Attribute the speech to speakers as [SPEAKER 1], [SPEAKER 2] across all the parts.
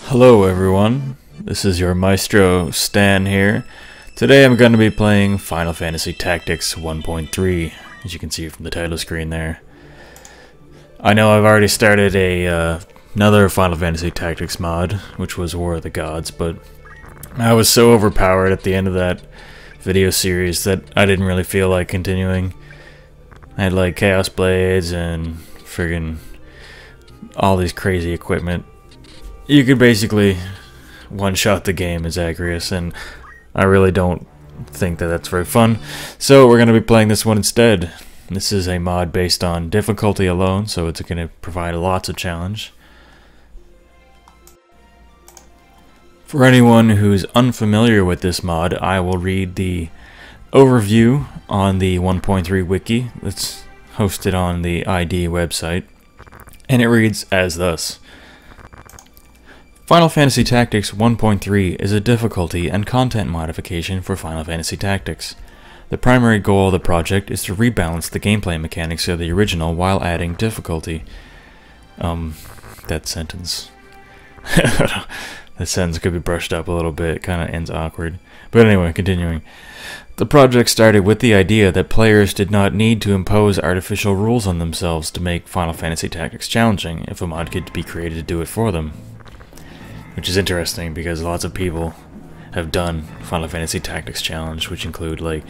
[SPEAKER 1] Hello everyone, this is your Maestro Stan here. Today I'm going to be playing Final Fantasy Tactics 1.3, as you can see from the title screen there. I know I've already started another Final Fantasy Tactics mod, which was War of the Gods, but I was so overpowered at the end of that video series that I didn't really feel like continuing. I had like Chaos Blades and friggin' all these crazy equipment. You could basically one-shot the game as Agrius, and I really don't think that that's very fun. So we're going to be playing this one instead. This is a mod based on difficulty alone, so it's going to provide lots of challenge. For anyone who's unfamiliar with this mod, I will read the overview on the 1.3 wiki that's hosted on the ID website, and it reads as thus. Final Fantasy Tactics 1.3 is a difficulty and content modification for Final Fantasy Tactics. The primary goal of the project is to rebalance the gameplay mechanics of the original while adding difficulty. That sentence. That sentence could be brushed up a little bit, it kind of ends awkward. But anyway, continuing. The project started with the idea that players did not need to impose artificial rules on themselves to make Final Fantasy Tactics challenging if a mod could be created to do it for them. Which is interesting because lots of people have done Final Fantasy Tactics Challenge, which include like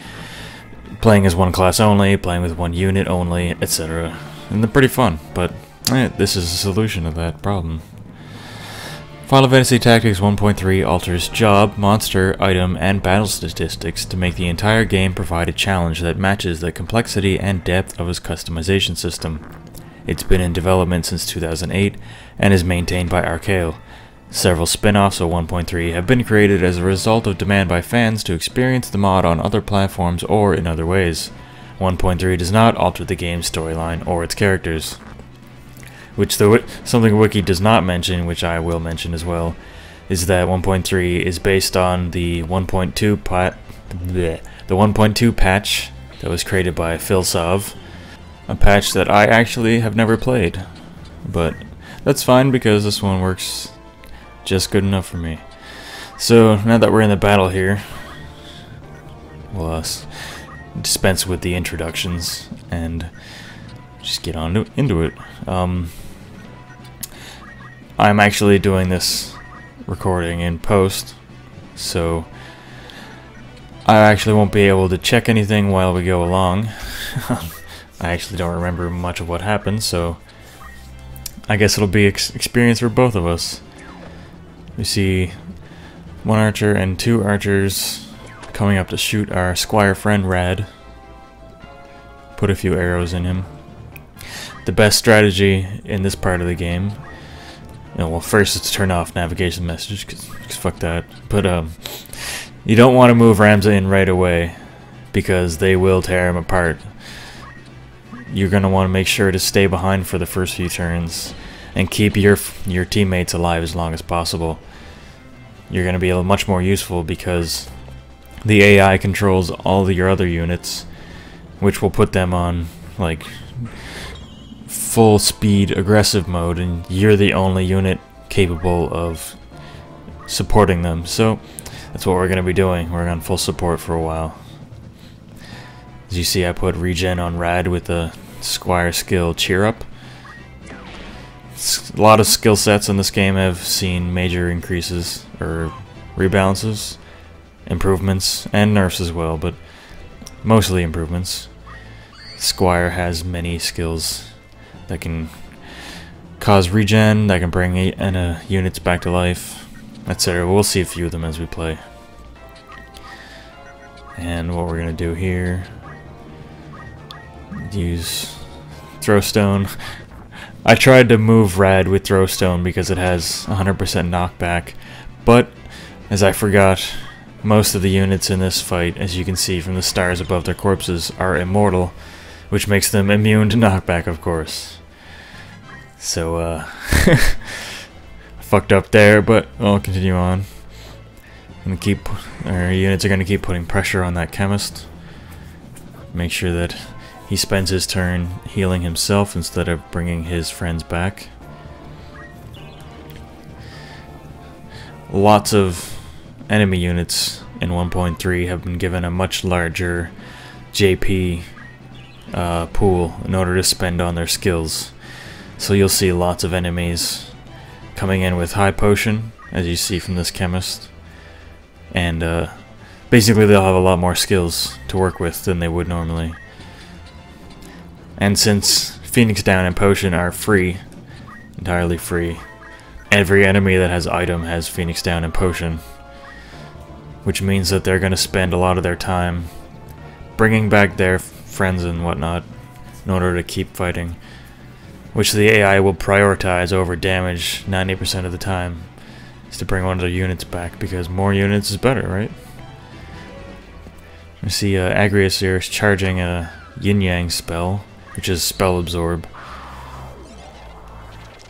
[SPEAKER 1] playing as one class only, playing with one unit only, etc. And they're pretty fun, but this is a solution to that problem. Final Fantasy Tactics 1.3 alters job, monster, item, and battle statistics to make the entire game provide a challenge that matches the complexity and depth of its customization system. It's been in development since 2008 and is maintained by Arcale. Several spin-offs of 1.3 have been created as a result of demand by fans to experience the mod on other platforms or in other ways. 1.3 does not alter the game's storyline or its characters. Something Wiki does not mention, which I will mention as well, is that 1.3 is based on the 1.2 patch that was created by Phil Sov, a patch that I actually have never played, but that's fine because this one works just good enough for me. So now that we're in the battle here, we'll dispense with the introductions and just get on into it. I'm actually doing this recording in post, so I actually won't be able to check anything while we go along. I actually don't remember much of what happened, so I guess it'll be experience for both of us. We see one archer and two archers coming up to shoot our squire friend Rad. Put a few arrows in him. The best strategy in this part of the game, well, first is to turn off navigation messages, cause fuck that. But you don't want to move Ramza in right away because they will tear him apart. You're gonna want to make sure to stay behind for the first few turns and keep your teammates alive as long as possible. You're going to be much more useful because the AI controls all of your other units, which will put them on like full speed aggressive mode, and you're the only unit capable of supporting them. So that's what we're going to be doing. We're on full support for a while. As you see, I put regen on Rad with the Squire skill Cheer Up. A lot of skill sets in this game have seen major increases, or rebalances, improvements, and nerfs as well, but mostly improvements. Squire has many skills that can cause regen, that can bring units back to life, etc. We'll see a few of them as we play. And what we're going to do here, use Throwstone. I tried to move Rad with Throwstone because it has 100% knockback, but as I forgot, most of the units in this fight, as you can see from the stars above their corpses, are immortal, which makes them immune to knockback, of course. So, fucked up there, but I'll continue on. Our units are going to keep putting pressure on that chemist. Make sure that he spends his turn healing himself instead of bringing his friends back. lots of enemy units in 1.3 have been given a much larger JP pool in order to spend on their skills. So you'll see lots of enemies coming in with high potion, as you see from this chemist, and basically they'll have a lot more skills to work with than they would normally. And since Phoenix Down and Potion are free, entirely free, every enemy that has item has Phoenix Down and Potion, which means that they're going to spend a lot of their time bringing back their friends and whatnot in order to keep fighting, which the AI will prioritize over damage 90% of the time, is to bring one of their units back, because more units is better, right? You see Agrias here is charging a yin-yang spell, which is spell absorb.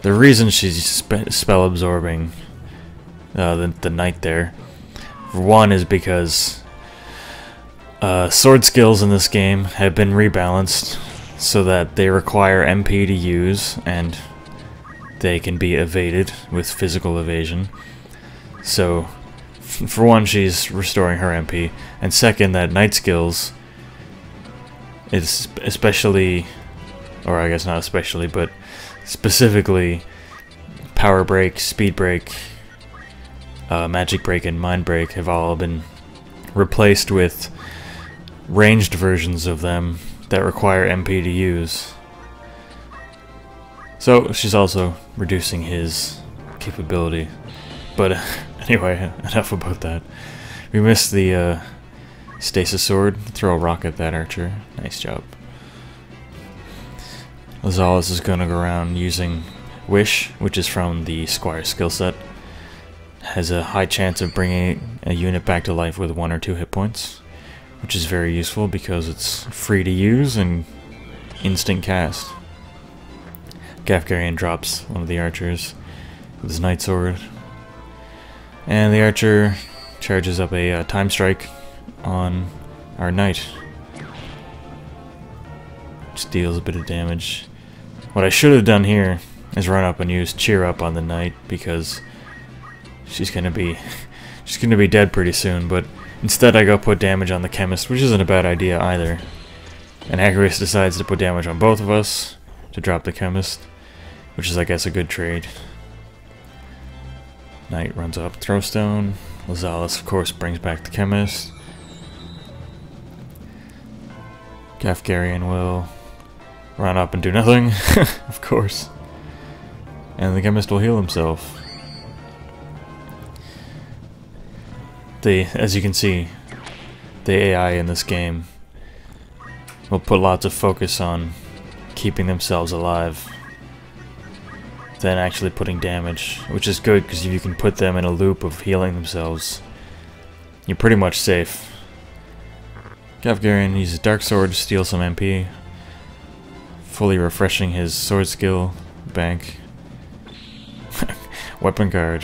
[SPEAKER 1] The reason she's spell absorbing the knight there, for one, is because sword skills in this game have been rebalanced so that they require MP to use and they can be evaded with physical evasion. So for one, she's restoring her MP, and second, that knight skills is especially, or I guess not especially, but specifically power break, speed break, magic break, and mind break have all been replaced with ranged versions of them that require MP to use. So she's also reducing his capability. But anyway, enough about that. We missed the stasis sword. Throw a rock at that archer. Nice job. Ivalice is going to go around using Wish, which is from the Squire skill set. Has a high chance of bringing a unit back to life with 1 or 2 hit points, which is very useful because it's free to use and instant cast. Gafgarian drops one of the archers with his Night Sword, and the archer charges up a time strike on our knight, which deals a bit of damage. What I should have done here is run up and use Cheer Up on the knight, because she's gonna be dead pretty soon, but instead I go put damage on the chemist, which isn't a bad idea either. And Agrias decides to put damage on both of us to drop the chemist, which is, I guess, a good trade. Knight runs up, throw stone. Ivalice, of course, brings back the chemist. Gafgarian will run up and do nothing, of course. And the chemist will heal himself. As you can see, the AI in this game will put lots of focus on keeping themselves alive than actually putting damage, which is good because if you can put them in a loop of healing themselves, you're pretty much safe. Gafgarian uses Dark Sword to steal some MP, fully refreshing his sword skill bank. Weapon Guard,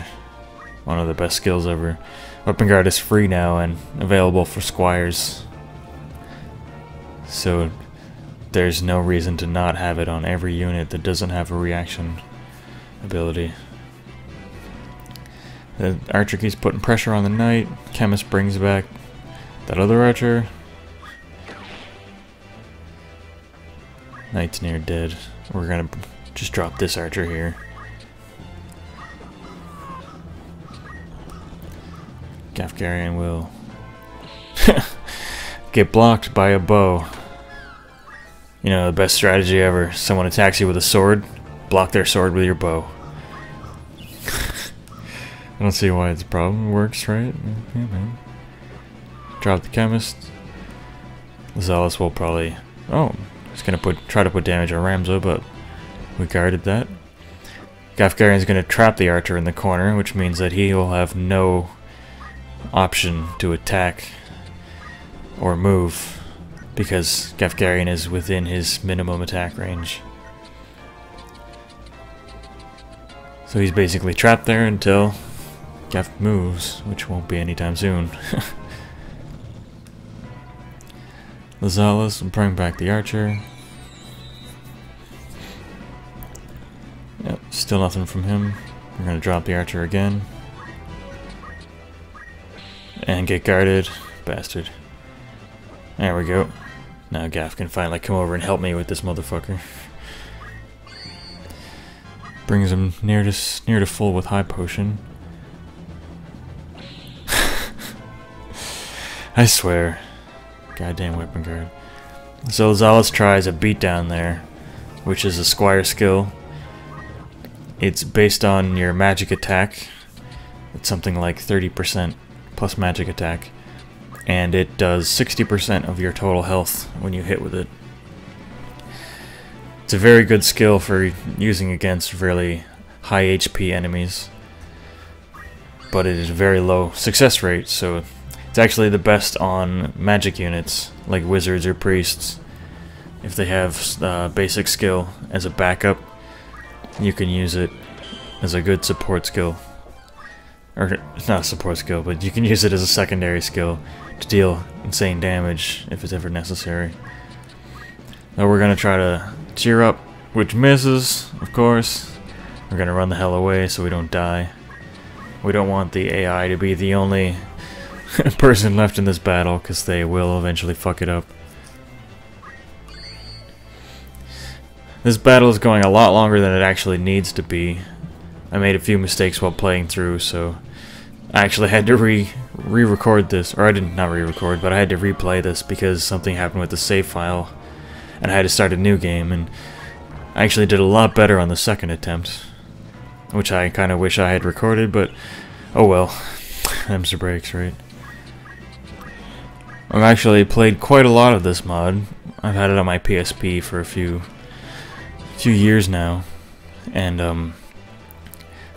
[SPEAKER 1] one of the best skills ever. Weapon Guard is free now and available for squires, so there's no reason to not have it on every unit that doesn't have a reaction ability. The archer keeps putting pressure on the knight. Chemist brings back that other archer. Knight's near dead. We're gonna just drop this archer here. Gafgarian will get blocked by a bow. You know, the best strategy ever. Someone attacks you with a sword, block their sword with your bow. I don't see why it's a problem. It works, right? Drop the chemist. Ivalice will probably... Oh, he's gonna try to put damage on Ramza, but we guarded that. Gafgarian's gonna trap the archer in the corner, which means that he will have no option to attack or move because Gafgarian is within his minimum attack range. So he's basically trapped there until Gaf moves, which won't be anytime soon. Ivalice will bring back the archer. Yep, still nothing from him. We're gonna drop the archer again. And get guarded. Bastard. There we go. Now Gaff can finally come over and help me with this motherfucker. Brings him near to full with high potion. I swear. Goddamn weapon guard. So Ivalice tries a beatdown there, which is a squire skill. It's based on your magic attack. It's something like 30% plus magic attack. And it does 60% of your total health when you hit with it. It's a very good skill for using against really high HP enemies. But it is a very low success rate, so it's actually the best on magic units, like wizards or priests. If they have basic skill as a backup, you can use it as a good support skill. Or, it's not a support skill, but you can use it as a secondary skill to deal insane damage if it's ever necessary. Now we're going to try to cheer up, which misses, of course. We're going to run the hell away so we don't die. We don't want the AI to be the only person left in this battle, because they will eventually fuck it up. This battle is going a lot longer than it actually needs to be. I made a few mistakes while playing through, so I actually had to re-record this, or I didn't, not re-record, but I had to replay this because something happened with the save file, and I had to start a new game, and I actually did a lot better on the second attempt, which I kind of wish I had recorded, but oh well, them's the breaks, right? I've actually played quite a lot of this mod. I've had it on my PSP for a few years now, and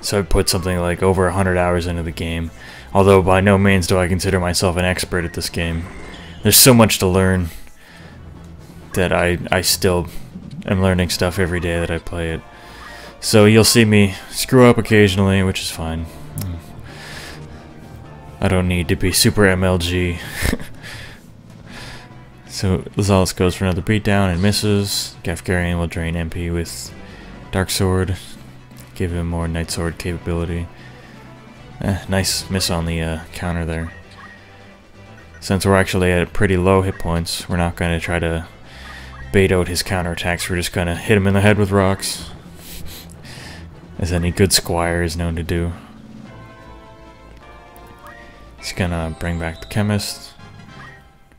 [SPEAKER 1] so I put something like over 100 hours into the game, although by no means do I consider myself an expert at this game. There's so much to learn that I still am learning stuff every day that I play it. So you'll see me screw up occasionally, which is fine. I don't need to be super MLG. So Ivalice goes for another beatdown and misses. Gafgarian will drain MP with Dark Sword, give him more Night Sword capability. Nice miss on the counter there. Since we're actually at pretty low hit points, we're not going to try to bait out his counterattacks. We're just going to hit him in the head with rocks, as any good squire is known to do. He's going to bring back the Chemist.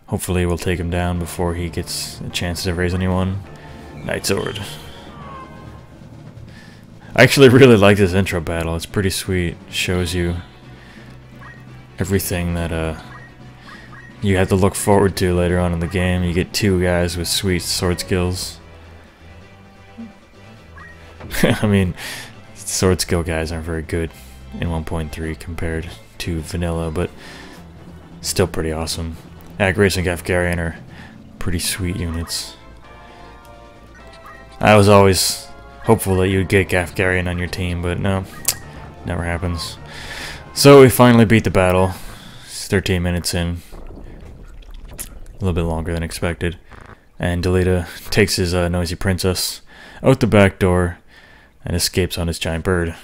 [SPEAKER 1] Hopefully we'll take him down before he gets a chance to raise anyone. Night Sword. I actually really like this intro battle. It's pretty sweet. It shows you everything that you have to look forward to later on in the game. You get two guys with sweet sword skills. I mean, sword skill guys aren't very good in 1.3 compared to vanilla, but still pretty awesome. Ivalice and Gafgarian are pretty sweet units. I was always hopeful that you'd get Gafgarian on your team, but no, never happens. So we finally beat the battle. It's 13 minutes in. A little bit longer than expected. And Delita takes his noisy princess out the back door and escapes on his giant bird.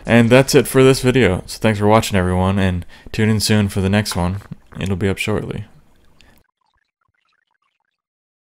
[SPEAKER 1] And that's it for this video. So thanks for watching, everyone, and tune in soon for the next one. It'll be up shortly.